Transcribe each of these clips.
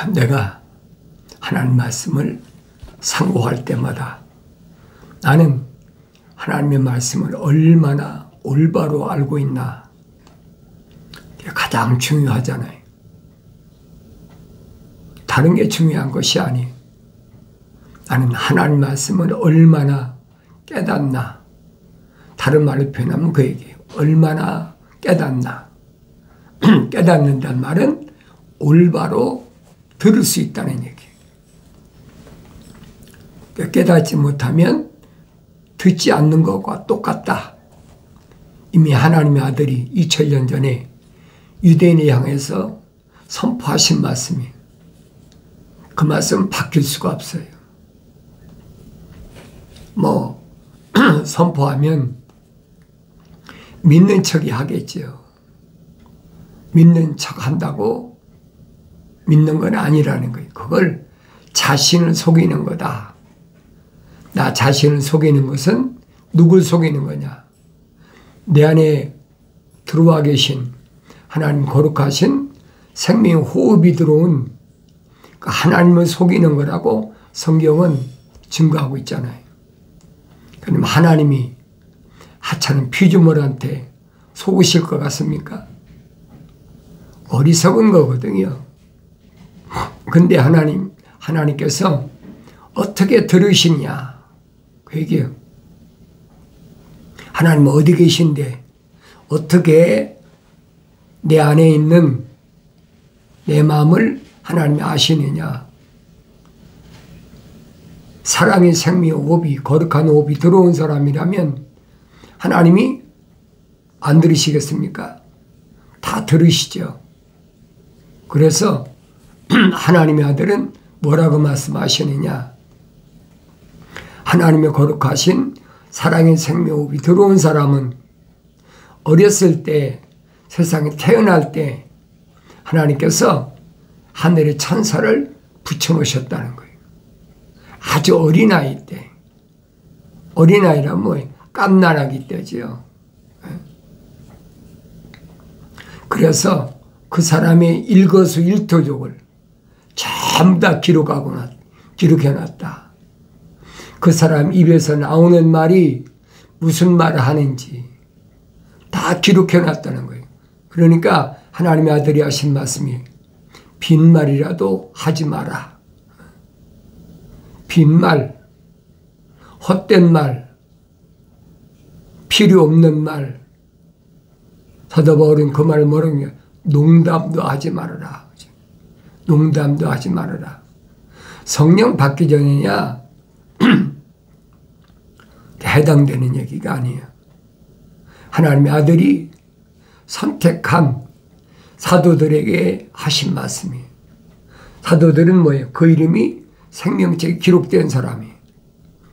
내가 하나님 말씀을 상고할 때마다 나는 하나님의 말씀을 얼마나 올바로 알고 있나, 그게 가장 중요하잖아요. 다른 게 중요한 것이 아니에요. 나는 하나님 말씀을 얼마나 깨닫나, 다른 말로 표현하면 그 얘기예요. 얼마나 깨닫나. 깨닫는다는 말은 올바로 들을 수 있다는 얘기예요. 깨닫지 못하면 듣지 않는 것과 똑같다. 이미 하나님의 아들이 2000년 전에 유대인을 향해서 선포하신 말씀이에요. 그 말씀은 바뀔 수가 없어요. 선포하면 믿는 척이 하겠죠. 믿는 척 한다고 믿는 건 아니라는 거예요. 그걸 자신을 속이는 거다. 나 자신을 속이는 것은 누굴 속이는 거냐? 내 안에 들어와 계신 하나님 거룩하신 생명 호흡이 들어온 그 하나님을 속이는 거라고 성경은 증거하고 있잖아요. 그럼 하나님이 하찮은 피조물한테 속으실 것 같습니까? 어리석은 거거든요. 근데 하나님께서 어떻게 들으시냐? 그 얘기예요. 하나님은 어디 계신데 어떻게 내 안에 있는 내 마음을 하나님이 아시느냐? 사랑의 생명 호흡이, 거룩한 호흡이 들어온 사람이라면 하나님이 안 들으시겠습니까? 다 들으시죠. 그래서 하나님의 아들은 뭐라고 말씀하시느냐? 하나님의 거룩하신 사랑의 생명호흡이 들어온 사람은 어렸을 때, 세상에 태어날 때 하나님께서 하늘의 천사를 붙여놓으셨다는 거예요. 아주 어린아이 때. 어린아이란 뭐예요? 깜나라기 때죠. 그래서 그 사람의 일거수일투족을 전부 다 기록해놨다. 그 사람 입에서 나오는 말이 무슨 말을 하는지 다 기록해놨다는 거예요. 그러니까 하나님의 아들이 하신 말씀이 빈말이라도 하지 마라. 빈말, 헛된 말, 필요 없는 말, 서더버린 그 말 뭐라냐? 농담도 하지 말아라. 농담도 하지 말아라. 성령 받기 전이냐 해당되는 얘기가 아니에요. 하나님의 아들이 선택한 사도들에게 하신 말씀이에요. 사도들은 뭐예요? 그 이름이 생명책에 기록된 사람이에요.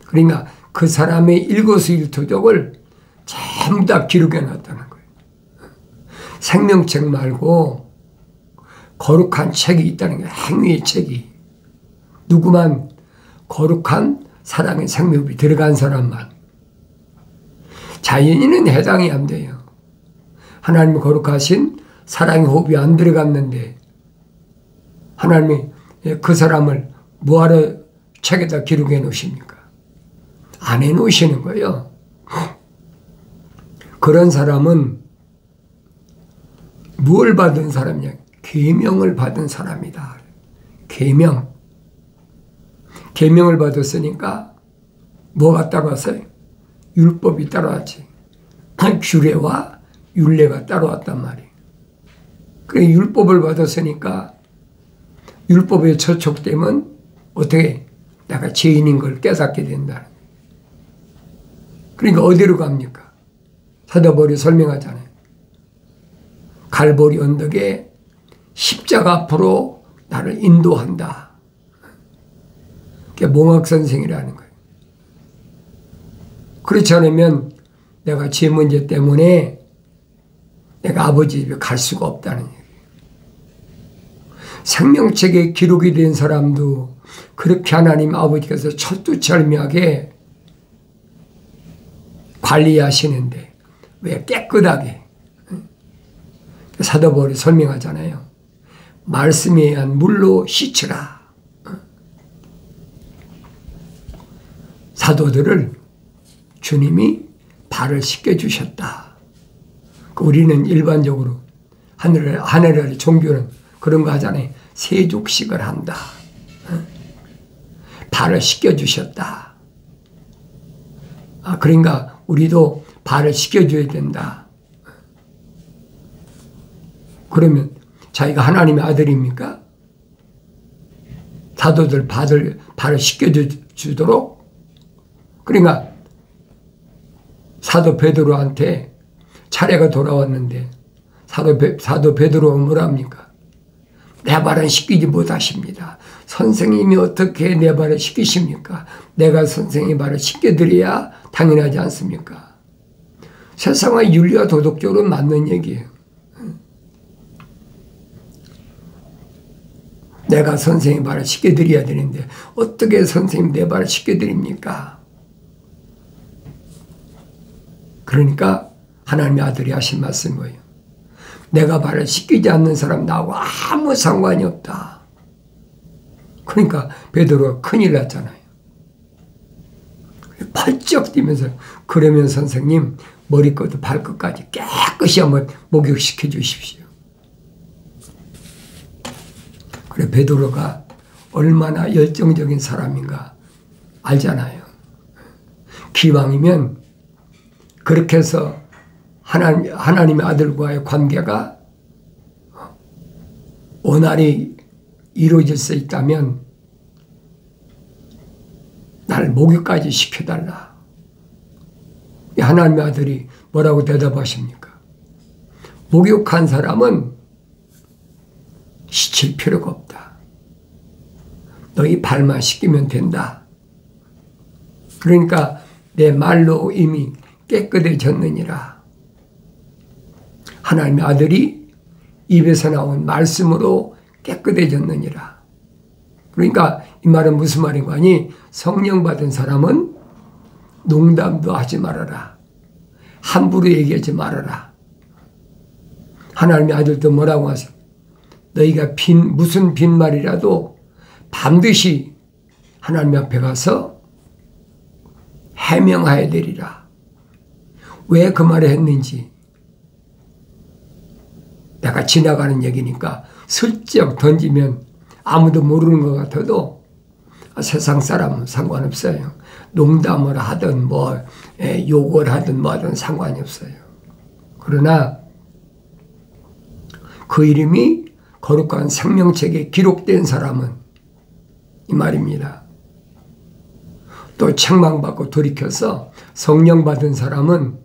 그러니까 그 사람의 일거수일투족을 전부 다 기록해 놨다는 거예요. 생명책 말고 거룩한 책이 있다는 거예요. 행위의 책이. 누구만 거룩한 사랑의 생명이 들어간 사람만. 자연인은 해당이 안 돼요. 하나님이 거룩하신 사랑의 호흡이 안 들어갔는데 하나님이 그 사람을 뭐하러 책에다 기록해 놓으십니까? 안 해 놓으시는 거예요. 그런 사람은 무엇을 받은 사람이냐? 계명을 받은 사람이다. 계명. 계명을 받았으니까 뭐가 따라왔어요? 율법이 따라왔지. 규례와 율례가 따라왔단 말이에요. 그래 율법을 받았으니까 율법에 저촉되면 어떻게 내가 죄인인 걸 깨닫게 된다. 그러니까 어디로 갑니까? 사도바울이 설명하잖아요. 갈보리 언덕에 십자가 앞으로 나를 인도한다. 그게 몽학선생이라는 거예요. 그렇지 않으면 내가 죄 문제 때문에 내가 아버지 집에 갈 수가 없다는 얘기예요. 생명책에 기록이 된 사람도 그렇게 하나님 아버지께서 철두철미하게 관리하시는데 왜 깨끗하게 사도바울이 설명하잖아요. 말씀에 의한 물로 씻으라. 사도들을 주님이 발을 씻겨주셨다. 우리는 일반적으로 하늘의 종교는 그런 거 하잖아요. 세족식을 한다. 발을 씻겨주셨다. 그러니까 우리도 발을 씻겨줘야 된다. 그러면 자기가 하나님의 아들입니까? 사도들 발을 씻겨주도록. 그러니까 사도 베드로한테 차례가 돌아왔는데 사도 베드로가 뭐랍니까? 내 발은 씻기지 못하십니다. 선생님이 어떻게 내 발을 씻기십니까? 내가 선생님 발을 씻겨드려야 당연하지 않습니까? 세상의 윤리와 도덕적으로 맞는 얘기예요. 내가 선생님 발을 씻겨드려야 되는데 어떻게 선생님 내 발을 씻겨드립니까? 그러니까 하나님의 아들이 하신 말씀은 뭐예요? 내가 발을 씻기지 않는 사람 나하고 아무 상관이 없다. 그러니까 베드로가 큰일 났잖아요. 펄쩍 뛰면서 그러면 선생님 머리끝부터 발끝까지 깨끗이 한번 목욕시켜 주십시오. 그래 베드로가 얼마나 열정적인 사람인가 알잖아요. 기왕이면 그렇게 해서 하나님의 아들과의 관계가 원활히 이루어질 수 있다면 나를 목욕까지 시켜달라. 하나님의 아들이 뭐라고 대답하십니까? 목욕한 사람은 씻을 필요가 없다. 너희 발만 씻기면 된다. 그러니까 내 말로 이미 깨끗해졌느니라. 하나님의 아들이 입에서 나온 말씀으로 깨끗해졌느니라. 그러니까 이 말은 무슨 말인가 하니 성령 받은 사람은 농담도 하지 말아라. 함부로 얘기하지 말아라. 하나님의 아들도 뭐라고 하세요? 너희가 무슨 빈말이라도 반드시 하나님 앞에 가서 해명해야 되리라. 왜 그 말을 했는지 내가 지나가는 얘기니까 슬쩍 던지면 아무도 모르는 것 같아도 세상 사람은 상관없어요. 농담을 하든 욕을 하든 뭐 하든 상관이 없어요. 그러나 그 이름이 거룩한 생명책에 기록된 사람은 이 말입니다. 또 책망받고 돌이켜서 성령 받은 사람은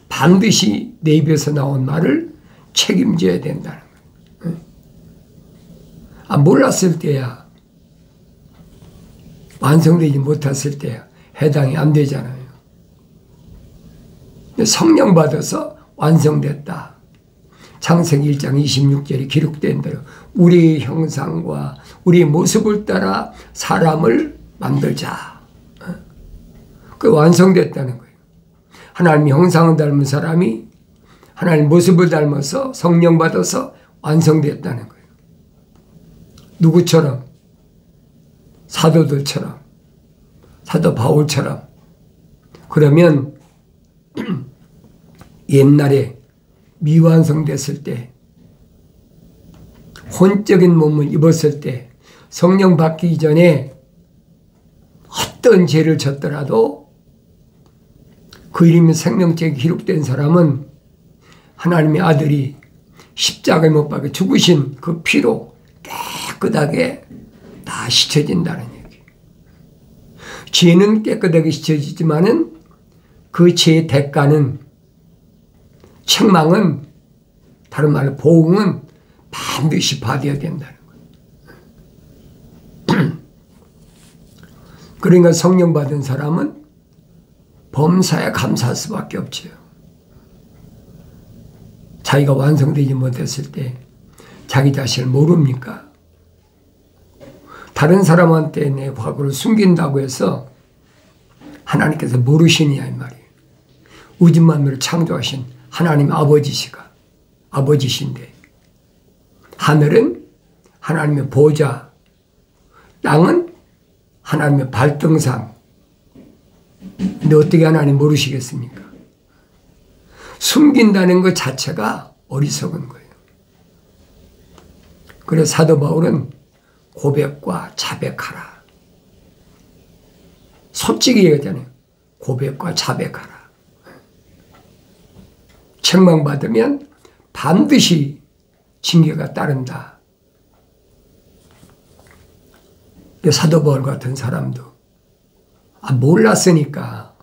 반드시 내 입에서 나온 말을 책임져야 된다는 거예요. 몰랐을 때야, 완성되지 못했을 때야 해당이 안 되잖아요. 성령 받아서 완성됐다. 창세기 1장 26절에 기록된 대로 우리의 형상과 우리의 모습을 따라 사람을 만들자. 그 완성됐다는 거예요. 하나님의 형상을 닮은 사람이 하나님 모습을 닮아서 성령 받아서 완성됐다는 거예요. 누구처럼? 사도들처럼, 사도 바울처럼. 그러면 옛날에 미완성됐을 때, 혼적인 몸을 입었을 때, 성령 받기 전에 어떤 죄를 졌더라도 그 이름이 생명책에 기록된 사람은 하나님의 아들이 십자가에 못 박혀 죽으신 그 피로 깨끗하게 다 씻어진다는 얘기. 죄는 깨끗하게 씻어지지만은 그 죄의 대가는, 책망은, 다른 말로 보응은 반드시 받아야 된다는 거예요. 그러니까 성령 받은 사람은 범사에 감사할 수밖에 없죠. 자기가 완성되지 못했을 때 자기 자신을 모릅니까? 다른 사람한테 내 과거를 숨긴다고 해서 하나님께서 모르시느냐 이 말이에요. 우주 만물을 창조하신 하나님 아버지신데 하늘은 하나님의 보좌, 땅은 하나님의 발등상. 근데 어떻게 하나님 모르시겠습니까? 숨긴다는 것 자체가 어리석은 거예요. 그래서 사도 바울은 고백과 자백하라. 솔직히 얘기하잖아요. 고백과 자백하라. 책망받으면 반드시 징계가 따른다. 사도 바울 같은 사람도 몰랐으니까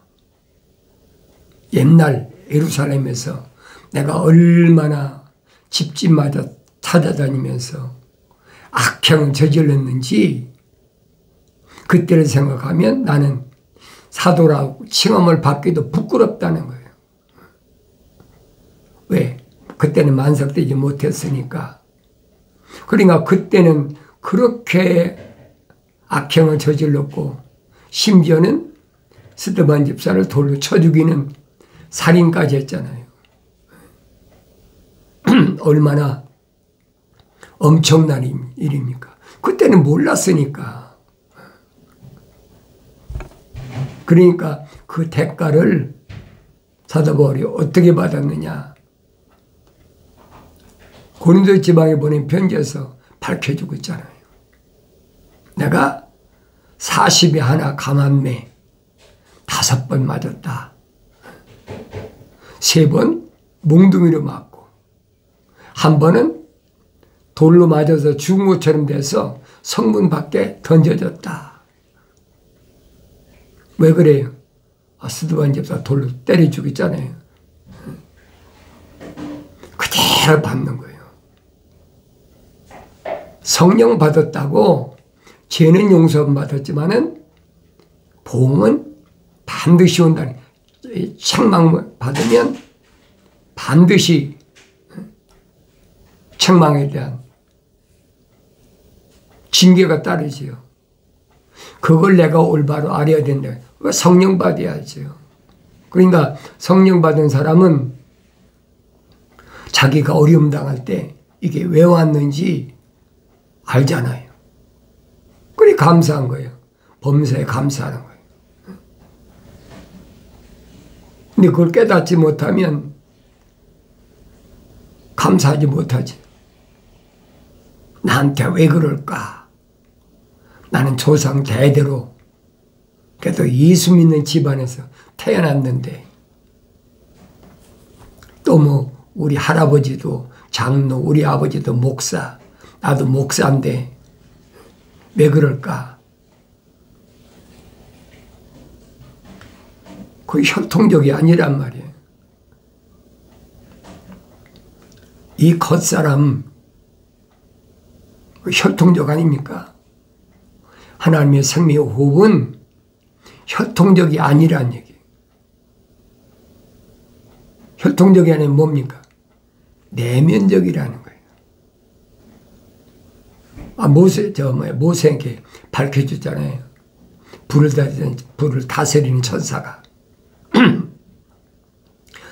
옛날 예루살렘에서 내가 얼마나 집집마다 찾아다니면서 악행을 저질렀는지 그때를 생각하면 나는 사도라고 칭함을 받기도 부끄럽다는 거예요. 왜? 그때는 만삭되지 못했으니까. 그러니까 그때는 그렇게 악행을 저질렀고 심지어는 스데반 집사를 돌로 쳐 죽이는 살인까지 했잖아요. 얼마나 엄청난 일입니까? 그때는 몰랐으니까. 그러니까 그 대가를 사도 바울이 어떻게 받았느냐. 고린도 지방에 보낸 편지에서 밝혀주고 있잖아요. 내가 40에 하나 감한매 5번 맞았다. 3번 몽둥이로 맞고 1번은 돌로 맞아서 죽은 것처럼 돼서 성문 밖에 던져졌다. 왜 그래요? 스데반 집사 돌로 때려 죽였잖아요. 그대로 받는 거예요. 성령 받았다고 죄는 용서받았지만은 보응은 반드시 온다는, 책망 받으면 반드시 책망에 대한 징계가 따르지요. 그걸 내가 올바로 알아야 된다. 성령 받아야죠. 그러니까 성령 받은 사람은 자기가 어려움 당할 때 이게 왜 왔는지 알잖아요. 그래 감사한 거예요. 범사에 감사하는 거예요. 근데 그걸 깨닫지 못하면 감사하지 못하지. 나한테 왜 그럴까? 나는 조상 대대로 그래도 예수 믿는 집안에서 태어났는데 또 뭐 우리 할아버지도 장로, 우리 아버지도 목사, 나도 목사인데 왜 그럴까? 그 혈통적이 아니란 말이에요. 이 겉사람 혈통적 아닙니까? 하나님의 생명의 호흡은 혈통적이 아니란 얘기예요. 혈통적이 아니면 뭡니까? 내면적이라는 거예요. 모세에게 밝혀줬잖아요. 불을 다스리는 천사가.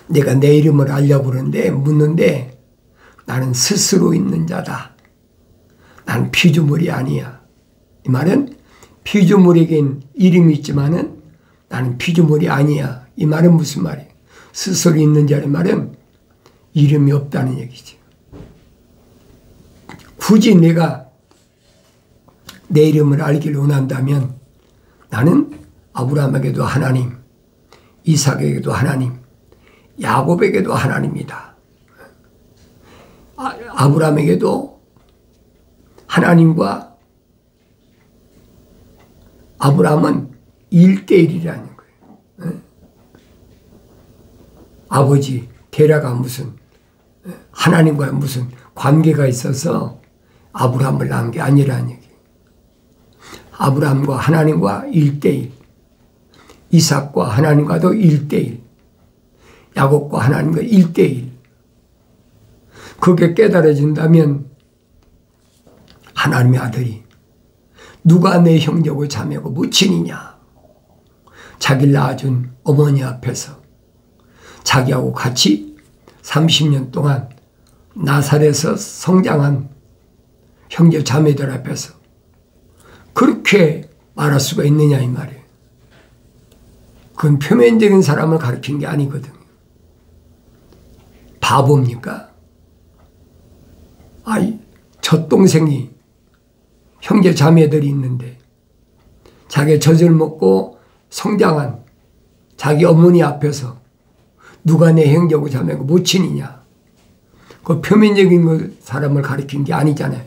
내가 내 이름을 알려부르는데 묻는데 나는 스스로 있는 자다. 나는 피조물이 아니야. 이 말은 피조물에겐 이름이 있지만은 나는 피조물이 아니야. 이 말은 무슨 말이에요? 스스로 있는 자의 말은 이름이 없다는 얘기지. 굳이 내가 내 이름을 알기를 원한다면 나는 아브라함에게도 하나님, 이삭에게도 하나님, 야곱에게도 하나님이다. 아브라함에게도 하나님과 아브라함은 1:1이라는 거예요. 아버지 데라가 무슨 하나님과 무슨 관계가 있어서 아브라함을 낳은 게 아니라는 얘기예요. 아브라함과 하나님과 1:1, 이삭과 하나님과도 1:1, 야곱과 하나님과 1:1. 그게 깨달아진다면 하나님의 아들이 누가 내 형제고 자매고 모친이냐? 자기를 낳아준 어머니 앞에서 자기하고 같이 30년 동안 나사렛에서 성장한 형제 자매들 앞에서 그렇게 말할 수가 있느냐 이 말이에요. 그건 표면적인 사람을 가리킨 게 아니거든요. 바보입니까? 젖동생이 형제 자매들이 있는데 자기 젖을 먹고 성장한 자기 어머니 앞에서 누가 내 형제고 자매고 모친이냐. 그 표면적인 사람을 가리킨 게 아니잖아요.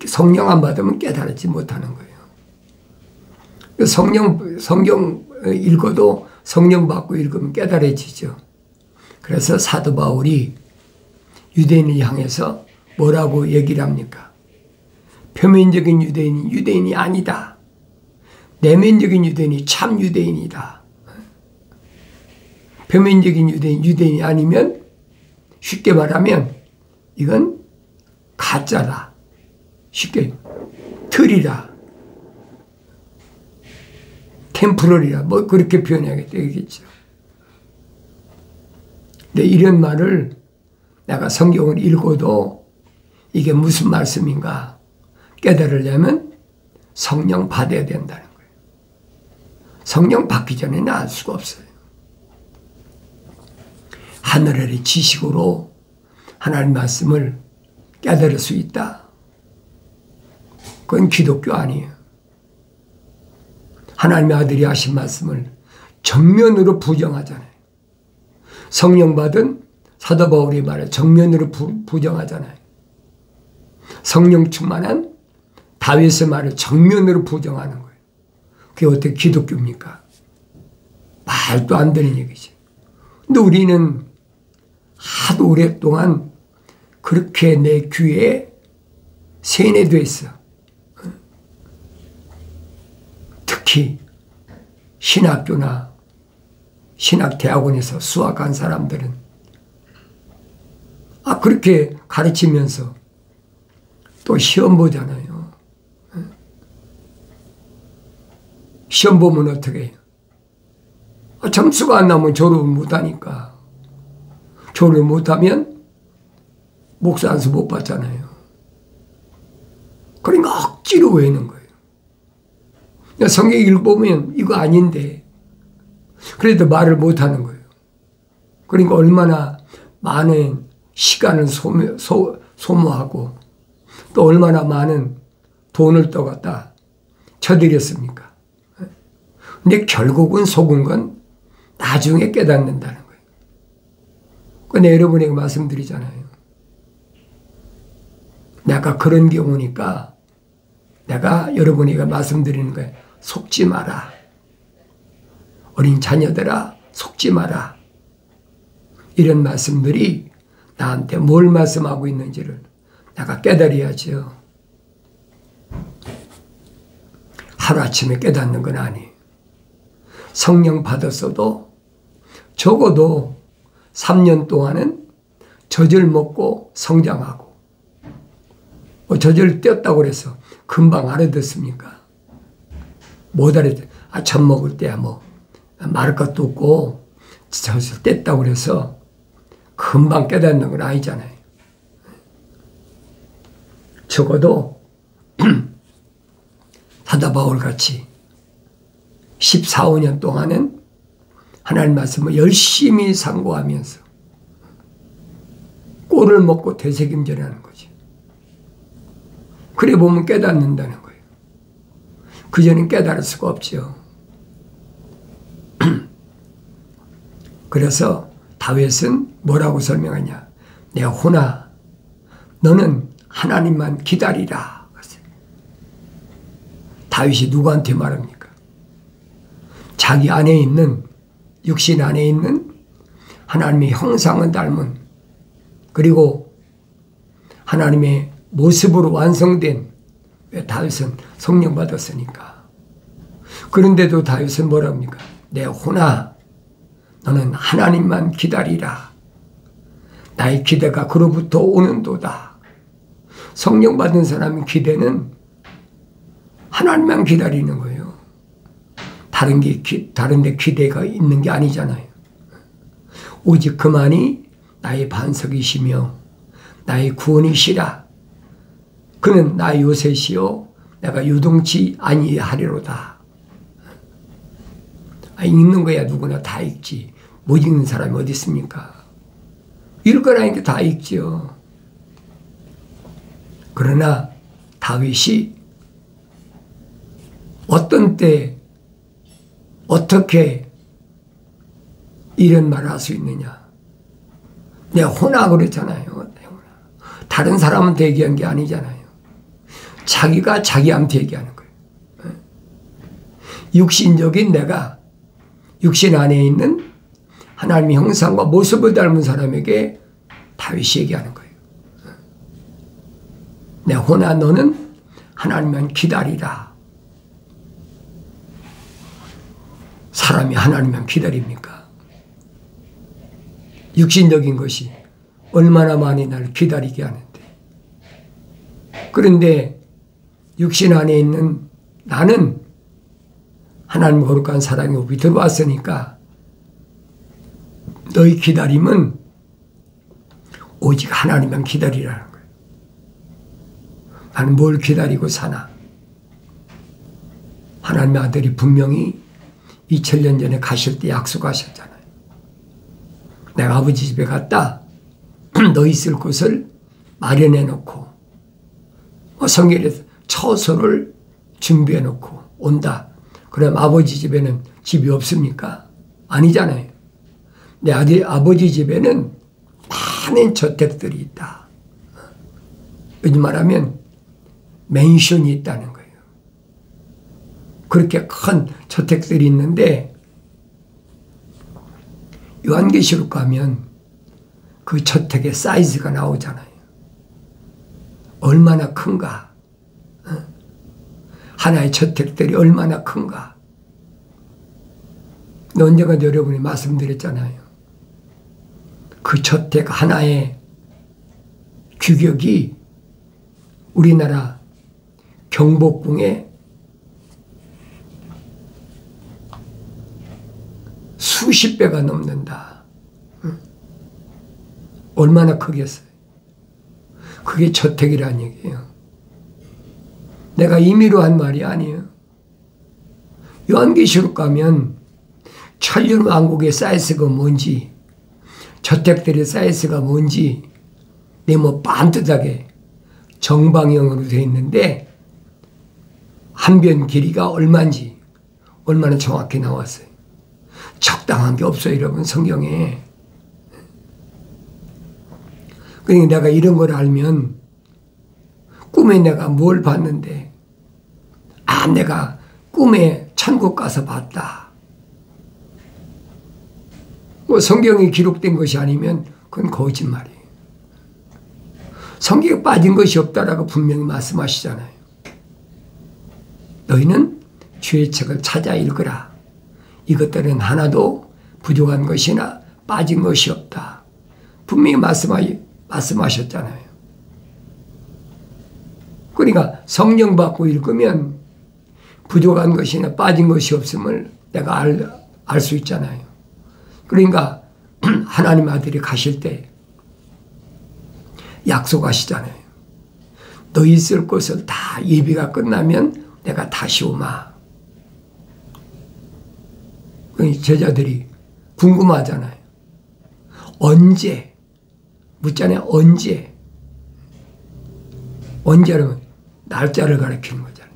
성령 안 받으면 깨달지 못하는 거예요. 성경 읽어도 성령 받고 읽으면 깨달아지죠. 그래서 사도 바울이 유대인을 향해서 뭐라고 얘기를 합니까? 표면적인 유대인이 유대인이 아니다. 내면적인 유대인이 참 유대인이다. 표면적인 유대인이 아니면 쉽게 말하면 이건 가짜다. 쉽게 틀이다. 템포럴이라 뭐 그렇게 표현해야 되겠죠. 근데 이런 말을 내가 성경을 읽어도 이게 무슨 말씀인가 깨달으려면 성령 받아야 된다는 거예요. 성령 받기 전에는 알 수가 없어요. 하늘의 지식으로 하나님 말씀을 깨달을 수 있다. 그건 기독교 아니에요. 하나님의 아들이 하신 말씀을 정면으로 부정하잖아요. 성령 받은 사도 바울이 말해 정면으로 부정하잖아요. 성령 충만한 다윗의 말을 정면으로 부정하는 거예요. 그게 어떻게 기독교입니까? 말도 안 되는 얘기지. 근데 우리는 하도 오랫동안 그렇게 내 귀에 세뇌되어 있어. 특히 신학교나 신학대학원에서 수학한 사람들은 그렇게 가르치면서 또 시험 보잖아요. 시험 보면 어떻게 해요? 점수가 안 나오면 졸업을 못하니까. 졸업을 못하면 목사 안수 못 받잖아요. 그러니까 억지로 외우는 거예요. 성경 읽어보면 이거 아닌데 그래도 말을 못하는 거예요. 그러니까 얼마나 많은 시간을 소모하고 또 얼마나 많은 돈을 또 갖다 쳐들였습니까? 근데 결국은 속은 건 나중에 깨닫는다는 거예요. 근데 여러분에게 말씀드리잖아요. 내가 그런 경우니까 내가 여러분에게 말씀드리는 거예요. 속지 마라. 어린 자녀들아 속지 마라. 이런 말씀들이 나한테 뭘 말씀하고 있는지를 내가 깨달아야죠. 하루아침에 깨닫는 건 아니에요. 성령 받았어도 적어도 3년 동안은 젖을 먹고 성장하고 젖을 떼었다고 그래서 금방 알아듣습니까? 못 알아듣. 젖 먹을 때야 뭐 말할 것도 없고 젖을 뗐다고 그래서 금방 깨닫는 건 아니잖아요. 적어도 사도 바울 같이 14, 15년 동안은 하나님 말씀을 열심히 상고하면서 꼴을 먹고 되새김질하는 거지. 그래 보면 깨닫는다는 거예요. 그전엔 깨달을 수가 없죠. 그래서 다윗은 뭐라고 설명하냐. 내 호나 너는 하나님만 기다리라. 다윗이 누구한테 말합니까? 자기 안에 있는 육신 안에 있는 하나님의 형상을 닮은 그리고 하나님의 모습으로 완성된 다윗은 성령 받았으니까. 그런데도 다윗은 뭐랍니까? 내 호나 너는 하나님만 기다리라. 나의 기대가 그로부터 오는도다. 성령 받은 사람의 기대는 하나님만 기다리는 거예요. 다른데 기대가 있는 게 아니잖아요. 오직 그만이 나의 반석이시며 나의 구원이시라. 그는 나의 요새시요 내가 유동치 아니하리로다. 읽는 거야 누구나 다 읽지. 못 읽는 사람이 어디 있습니까? 읽으라니까 다 읽지요. 그러나 다윗이 어떤 때 어떻게 이런 말을 할 수 있느냐. 내가 호나 그랬잖아요. 다른 사람한테 얘기한 게 아니잖아요. 자기가 자기한테 얘기하는 거예요. 육신적인 내가 육신 안에 있는 하나님의 형상과 모습을 닮은 사람에게 다윗이 얘기하는 거예요. 내 호나 너는 하나님만 기다리라. 사람이 하나님만 기다립니까? 육신적인 것이 얼마나 많이 날 기다리게 하는데. 그런데 육신 안에 있는 나는 하나님 거룩한 사랑의 호흡이 들어왔으니까 너희 기다림은 오직 하나님만 기다리라는 거예요. 나는 뭘 기다리고 사나? 하나님의 아들이 분명히 2000년 전에 가실 때 약속하셨잖아요. 내가 아버지 집에 갔다 너 있을 곳을 마련해 놓고 성경에서 처소를 준비해 놓고 온다. 그럼 아버지 집에는 집이 없습니까? 아니잖아요. 내 아버지 집에는 많은 저택들이 있다. 요즘 말하면 맨션이 있다는 거예요. 그렇게 큰 저택들이 있는데 요한계시록 가면 그 저택의 사이즈가 나오잖아요. 얼마나 큰가. 하나의 저택들이 얼마나 큰가. 언젠가 여러분이 말씀드렸잖아요. 그 저택 하나의 규격이 우리나라 경복궁의 수십 배가 넘는다. 얼마나 크겠어요. 그게 저택이란 얘기예요. 내가 임의로 한 말이 아니에요. 요한계시록 가면 천년왕국의 사이즈가 뭔지, 저택들의 사이즈가 뭔지 네모 반듯하게 정방형으로 되어 있는데 한 변 길이가 얼마인지 얼마나 정확히 나왔어요. 적당한 게 없어요, 여러분, 성경에. 그러니까 내가 이런 걸 알면 꿈에 내가 뭘 봤는데 내가 꿈에 천국 가서 봤다. 뭐 성경에 기록된 것이 아니면 그건 거짓말이에요. 성경에 빠진 것이 없다라고 분명히 말씀하시잖아요. 너희는 주의 책을 찾아 읽으라. 이것들은 하나도 부족한 것이나 빠진 것이 없다. 분명히 말씀하셨잖아요. 그러니까 성령 받고 읽으면 부족한 것이나 빠진 것이 없음을 내가 알 수 있잖아요. 그러니까 하나님 아들이 가실 때 약속하시잖아요. 너희 있을 곳을 다 예비가 끝나면 내가 다시 오마. 제자들이 궁금하잖아요. 언제? 묻잖아요. 언제? 언제라면 날짜를 가리키는 거잖아요.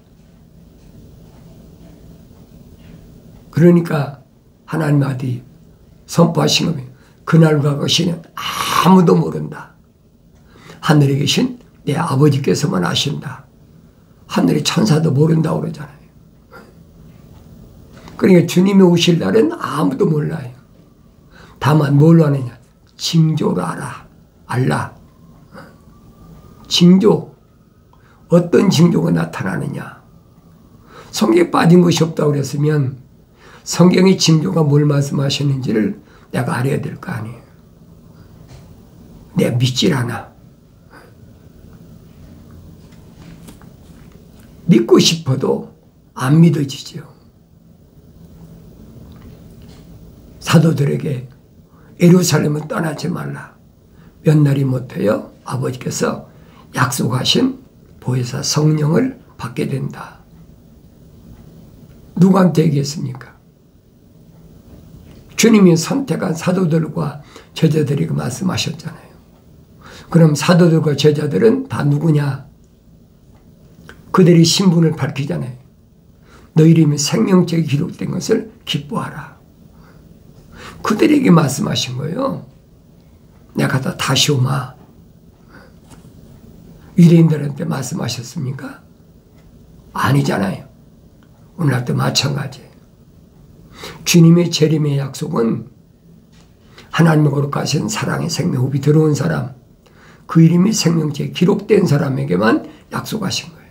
그러니까 하나님 아들이 선포하신 겁니다. 그날과 그 시는 아무도 모른다. 하늘에 계신 내 아버지께서만 아신다. 하늘의 천사도 모른다고 그러잖아요. 그러니까 주님이 오실 날은 아무도 몰라요. 다만 뭘로 아느냐? 징조로 알라. 징조. 어떤 징조가 나타나느냐. 성경에 빠진 것이 없다고 그랬으면 성경의 징조가 뭘 말씀하셨는지를 내가 알아야 될 거 아니에요. 내가 믿질 않아. 믿고 싶어도 안 믿어지죠. 사도들에게 예루살렘을 떠나지 말라. 몇 날이 못해요? 아버지께서 약속하신 보혜사 성령을 받게 된다. 누구한테 얘기했습니까? 주님이 선택한 사도들과 제자들에게 말씀하셨잖아요. 그럼 사도들과 제자들은 다 누구냐? 그들이 신분을 밝히잖아요. 너 이름이 생명책에 기록된 것을 기뻐하라. 그들에게 말씀하신 거예요. 내가 다 다시 오마. 유대인들한테 말씀하셨습니까? 아니잖아요. 오늘날도 마찬가지예요. 주님의 재림의 약속은 하나님의 거룩하신 사랑의 생명호흡이 들어온 사람, 그 이름이 생명책에 기록된 사람에게만 약속하신 거예요.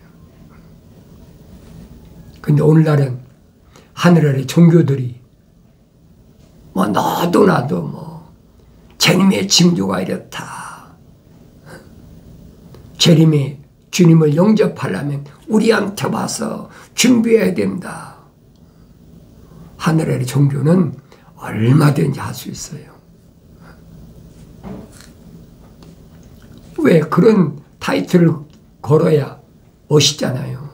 근데 오늘날은 하늘 아래 종교들이 뭐 너도 나도 뭐 재림의 징조가 이렇다. 재림의 주님을 영접하려면 우리한테 와서 준비해야 된다. 하늘 아래 종교는 얼마든지 할 수 있어요. 왜? 그런 타이틀을 걸어야 멋있잖아요.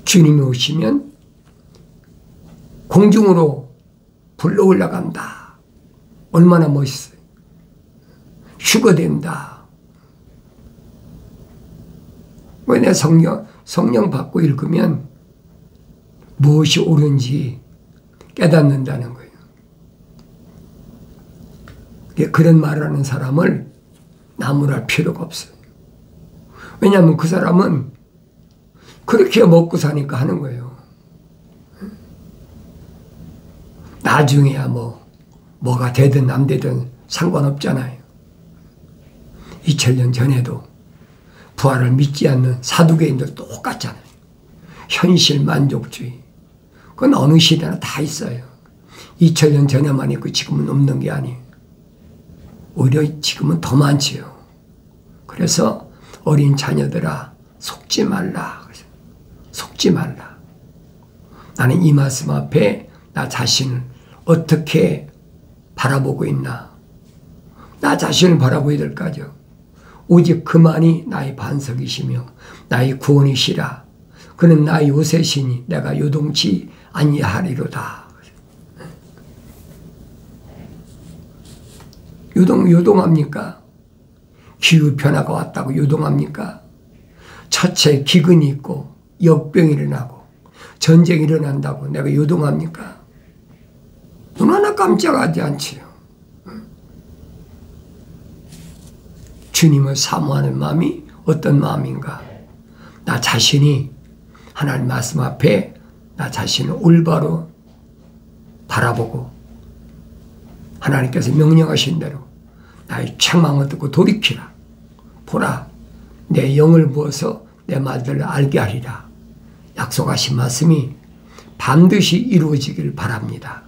주님이 오시면 공중으로 불러 올라간다. 얼마나 멋있어요. 휴거된다. 왜 내 성령 받고 읽으면 무엇이 옳은지 깨닫는다는 거예요. 그런 말을 하는 사람을 나무랄 필요가 없어요. 왜냐하면 그 사람은 그렇게 먹고 사니까 하는 거예요. 나중에야 뭐가 되든 안 되든 상관없잖아요. 2000년 전에도 부활을 믿지 않는 사두개인들 똑같잖아요. 현실 만족주의. 그건 어느 시대나 다 있어요. 2000년 전에만 있고 지금은 없는 게 아니에요. 오히려 지금은 더 많지요. 그래서 어린 자녀들아 속지 말라. 속지 말라. 나는 이 말씀 앞에 나 자신을 어떻게 바라보고 있나. 나 자신을 바라보야 될 거죠. 오직 그만이 나의 반석이시며 나의 구원이시라. 그는 나의 요새시니 내가 요동치 아니하리로다. 요동합니까? 기후변화가 왔다고 요동합니까? 차체 기근이 있고 역병이 일어나고 전쟁이 일어난다고 내가 요동합니까? 눈 하나 깜짝하지 않지요. 주님을 사모하는 마음이 어떤 마음인가? 나 자신이 하나님 말씀 앞에 나 자신을 올바로 바라보고 하나님께서 명령하신 대로 나의 책망을 듣고 돌이키라. 보라, 내 영을 부어서 내 말들을 알게 하리라. 약속하신 말씀이 반드시 이루어지길 바랍니다.